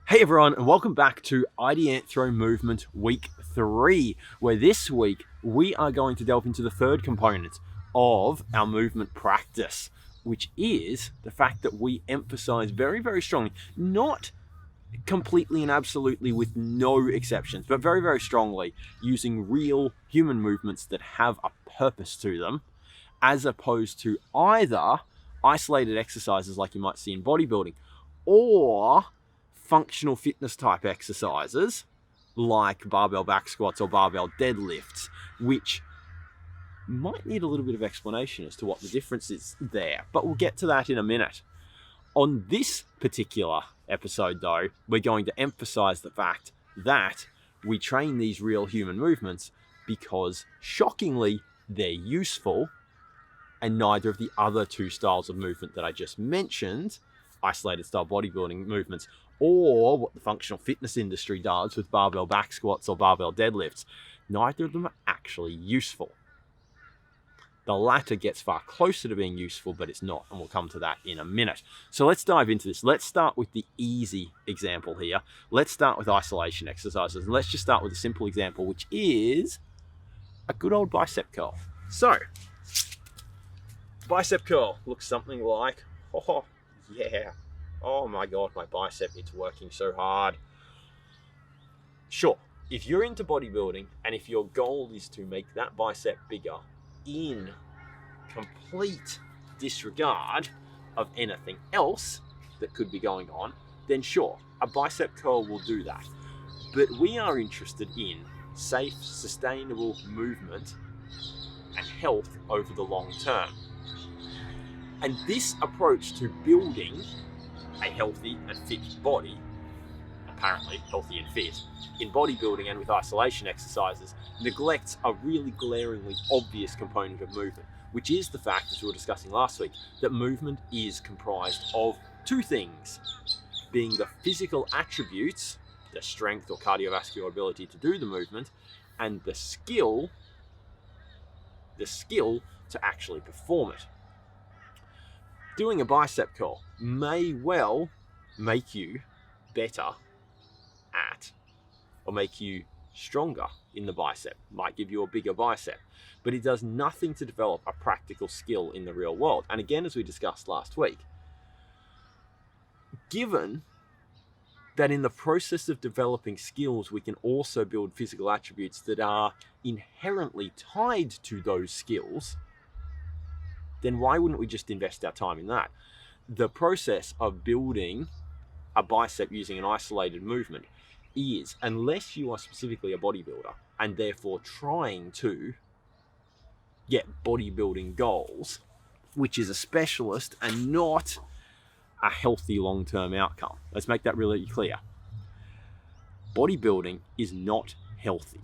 Hey everyone, and welcome back to Ideanthro Movement Week 3, where this week we are going to delve into the third component of our movement practice, which is the fact that we emphasize very, very strongly, not completely and absolutely with no exceptions, but very, very strongly using real human movements that have a purpose to them, as opposed to either isolated exercises like you might see in bodybuilding, or functional fitness type exercises like barbell back squats or barbell deadlifts, which might need a little bit of explanation as to what the difference is there, but we'll get to that in a minute. On this particular episode though, we're going to emphasize the fact that we train these real human movements because shockingly they're useful, and neither of the other two styles of movement that I just mentioned, isolated style bodybuilding movements, or what the functional fitness industry does with barbell back squats or barbell deadlifts, neither of them are actually useful. The latter gets far closer to being useful, but it's not, and we'll come to that in a minute. So let's dive into this. Let's start with the easy example here. Let's start with isolation exercises, and let's just start with a simple example, which is a good old bicep curl. So, bicep curl looks something like, oh yeah, oh my god, my bicep, it's working so hard. Sure, if you're into bodybuilding and if your goal is to make that bicep bigger in complete disregard of anything else that could be going on, then sure, a bicep curl will do that. But we are interested in safe, sustainable movement and health over the long term. And this approach to building a healthy and fit body, apparently healthy and fit, in bodybuilding and with isolation exercises, neglects a really glaringly obvious component of movement, which is the fact, as we were discussing last week, that movement is comprised of two things, being the physical attributes, the strength or cardiovascular ability to do the movement, and the skill to actually perform it. Doing a bicep curl may well make you better at, or make you stronger in the bicep, might give you a bigger bicep, but it does nothing to develop a practical skill in the real world. And again, as we discussed last week, given that in the process of developing skills, we can also build physical attributes that are inherently tied to those skills, then why wouldn't we just invest our time in that? The process of building a bicep using an isolated movement is, unless you are specifically a bodybuilder and therefore trying to get bodybuilding goals, which is a specialist and not a healthy long-term outcome. Let's make that really clear. Bodybuilding is not healthy.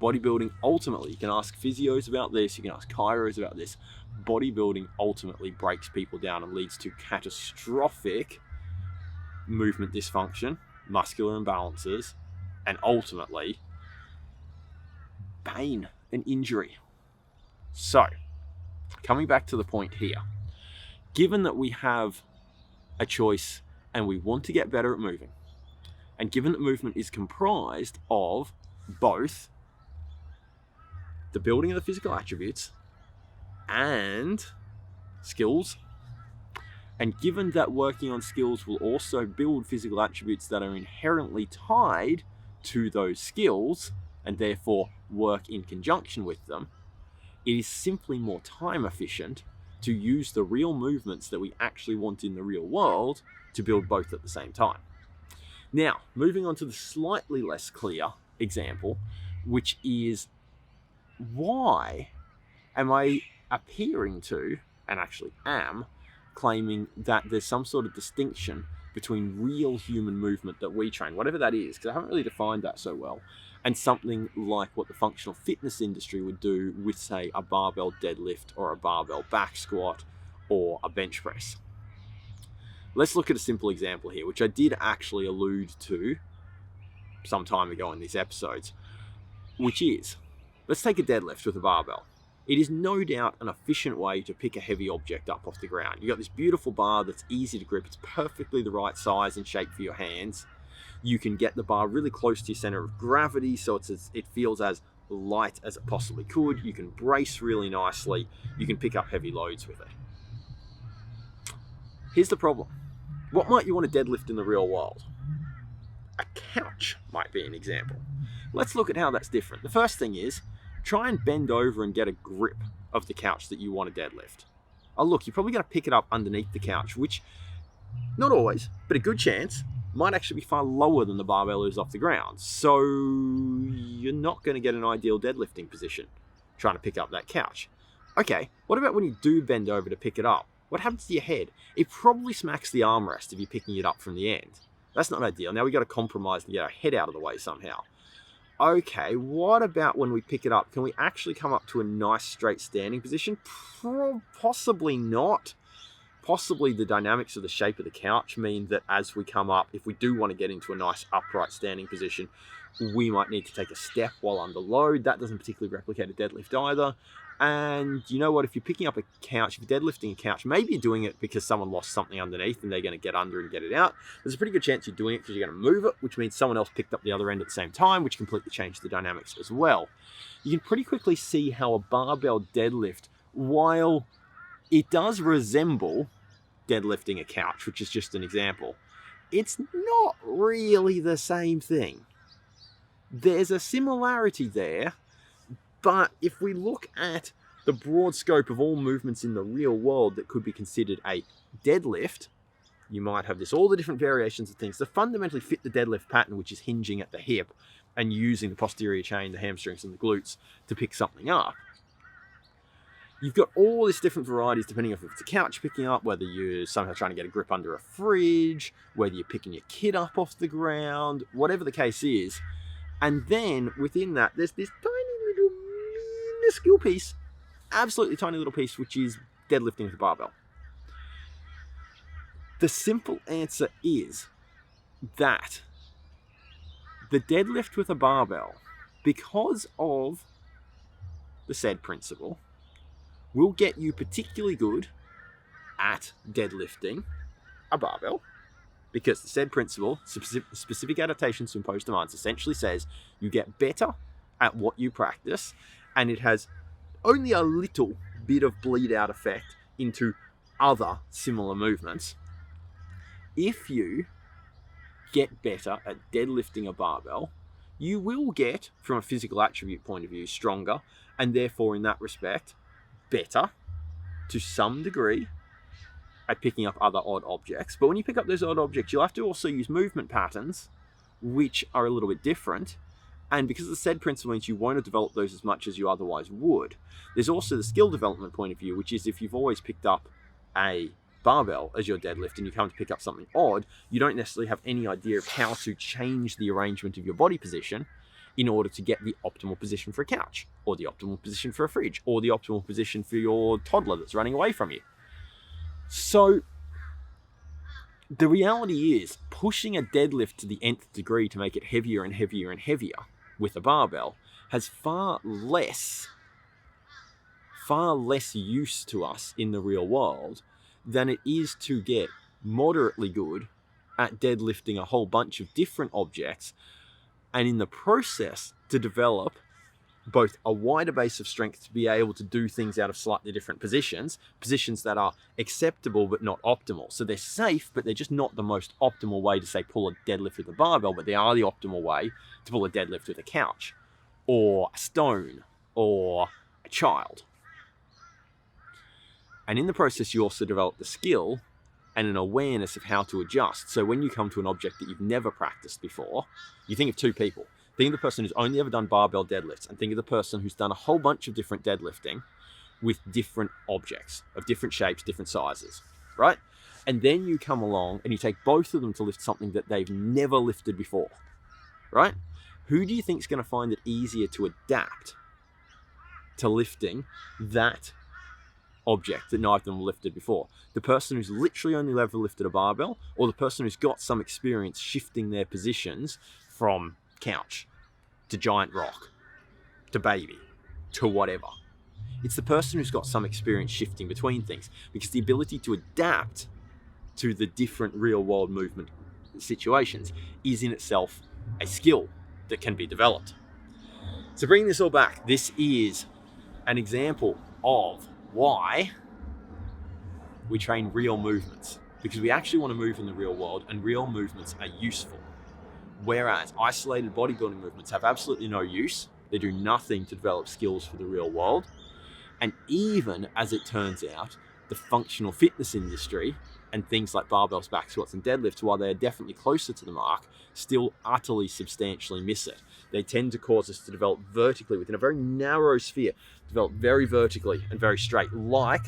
Bodybuilding ultimately, you can ask physios about this, you can ask chiros about this, bodybuilding ultimately breaks people down and leads to catastrophic movement dysfunction, muscular imbalances, and ultimately pain and injury. So, coming back to the point here, given that we have a choice and we want to get better at moving, and given that movement is comprised of both the building of the physical attributes and skills, and given that working on skills will also build physical attributes that are inherently tied to those skills and therefore work in conjunction with them, it is simply more time efficient to use the real movements that we actually want in the real world to build both at the same time. Now, moving on to the slightly less clear example, which is, why am I appearing to, and actually am, claiming that there's some sort of distinction between real human movement that we train, whatever that is, because I haven't really defined that so well, and something like what the functional fitness industry would do with, say, a barbell deadlift or a barbell back squat or a bench press. Let's look at a simple example here, which I did actually allude to some time ago in these episodes, which is, let's take a deadlift with a barbell. It is no doubt an efficient way to pick a heavy object up off the ground. You've got this beautiful bar that's easy to grip. It's perfectly the right size and shape for your hands. You can get the bar really close to your center of gravity, so it feels as light as it possibly could. You can brace really nicely. You can pick up heavy loads with it. Here's the problem. What might you want to deadlift in the real world? A couch might be an example. Let's look at how that's different. The first thing is, try and bend over and get a grip of the couch that you want to deadlift. Oh look, you're probably going to pick it up underneath the couch, which, not always, but a good chance, might actually be far lower than the barbell is off the ground. So you're not going to get an ideal deadlifting position trying to pick up that couch. Okay, what about when you do bend over to pick it up? What happens to your head? It probably smacks the armrest if you're picking it up from the end. That's not ideal. Now we've got to compromise and get our head out of the way somehow. Okay, what about when we pick it up? Can we actually come up to a nice straight standing position? Possibly not. Possibly the dynamics of the shape of the couch mean that as we come up, if we do want to get into a nice upright standing position, we might need to take a step while under load. That doesn't particularly replicate a deadlift either. And you know what, if you're picking up a couch, if you're deadlifting a couch, maybe you're doing it because someone lost something underneath and they're going to get under and get it out. There's a pretty good chance you're doing it because you're going to move it, which means someone else picked up the other end at the same time, which completely changed the dynamics as well. You can pretty quickly see how a barbell deadlift, while it does resemble deadlifting a couch, which is just an example, it's not really the same thing. There's a similarity there, but if we look at the broad scope of all movements in the real world that could be considered a deadlift, you might have all the different variations of things that fundamentally fit the deadlift pattern, which is hinging at the hip and using the posterior chain, the hamstrings and the glutes to pick something up. You've got all these different varieties depending on if it's a couch picking up, whether you're somehow trying to get a grip under a fridge, whether you're picking your kid up off the ground, whatever the case is. And then within that, there's this tiny little minuscule piece, absolutely tiny little piece, which is deadlifting with a barbell. The simple answer is that the deadlift with a barbell, because of the said principle, will get you particularly good at deadlifting a barbell, because the said principle, specific adaptations to imposed demands, essentially says you get better at what you practice, and it has only a little bit of bleed out effect into other similar movements. If you get better at deadlifting a barbell, you will get, from a physical attribute point of view, stronger, and therefore in that respect, better to some degree at picking up other odd objects. But when you pick up those odd objects, you'll have to also use movement patterns which are a little bit different. And because of the said principle means you won't have developed those as much as you otherwise would. There's also the skill development point of view, which is if you've always picked up a barbell as your deadlift and you come to pick up something odd, you don't necessarily have any idea of how to change the arrangement of your body position in order to get the optimal position for a couch, or the optimal position for a fridge, or the optimal position for your toddler that's running away from you. So the reality is, pushing a deadlift to the nth degree to make it heavier and heavier and heavier with a barbell has far less use to us in the real world than it is to get moderately good at deadlifting a whole bunch of different objects, and in the process to develop both a wider base of strength to be able to do things out of slightly different positions that are acceptable but not optimal. So they're safe, but they're just not the most optimal way to, say, pull a deadlift with a barbell, but they are the optimal way to pull a deadlift with a couch, or a stone, or a child. And in the process, you also develop the skill and an awareness of how to adjust. So when you come to an object that you've never practiced before, you think of two people. Think of the person who's only ever done barbell deadlifts, and think of the person who's done a whole bunch of different deadlifting with different objects of different shapes, different sizes, right? And then you come along and you take both of them to lift something that they've never lifted before, right? Who do you think is going to find it easier to adapt to lifting that object that neither of them lifted before? The person who's literally only ever lifted a barbell, or the person who's got some experience shifting their positions from couch to giant rock to baby to whatever? It's the person who's got some experience shifting between things, because the ability to adapt to the different real world movement situations is in itself a skill that can be developed. So bringing this all back, this is an example of why we train real movements, because we actually want to move in the real world, and real movements are useful. Whereas isolated bodybuilding movements have absolutely no use. They do nothing to develop skills for the real world. And even, as it turns out, the functional fitness industry and things like barbells, back squats, and deadlifts, while they are definitely closer to the mark, still utterly substantially miss it. They tend to cause us to develop vertically within a very narrow sphere, develop very vertically and very straight, like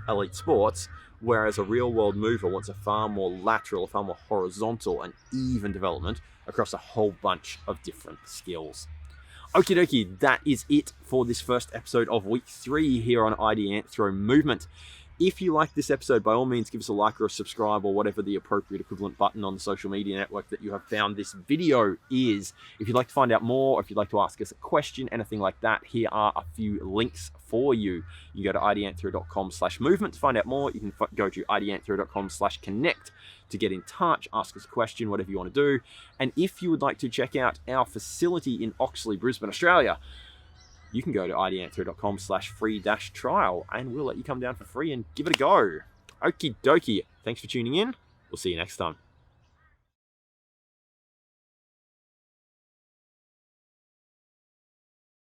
elite sports, whereas a real world mover wants a far more lateral, a far more horizontal and even development across a whole bunch of different skills. Okie dokie, that is it for this first episode of week 3 here on Ideanthro Movement. If you like this episode, by all means, give us a like or a subscribe or whatever the appropriate equivalent button on the social media network that you have found this video is. If you'd like to find out more, or if you'd like to ask us a question, anything like that, here are a few links for you. You go to ideanthro.com/movement to find out more. You can go to ideanthro.com/connect to get in touch, ask us a question, whatever you want to do. And if you would like to check out our facility in Oxley, Brisbane, Australia, you can go to ideanthro.com/free-trial and we'll let you come down for free and give it a go. Okie dokie. Thanks for tuning in. We'll see you next time.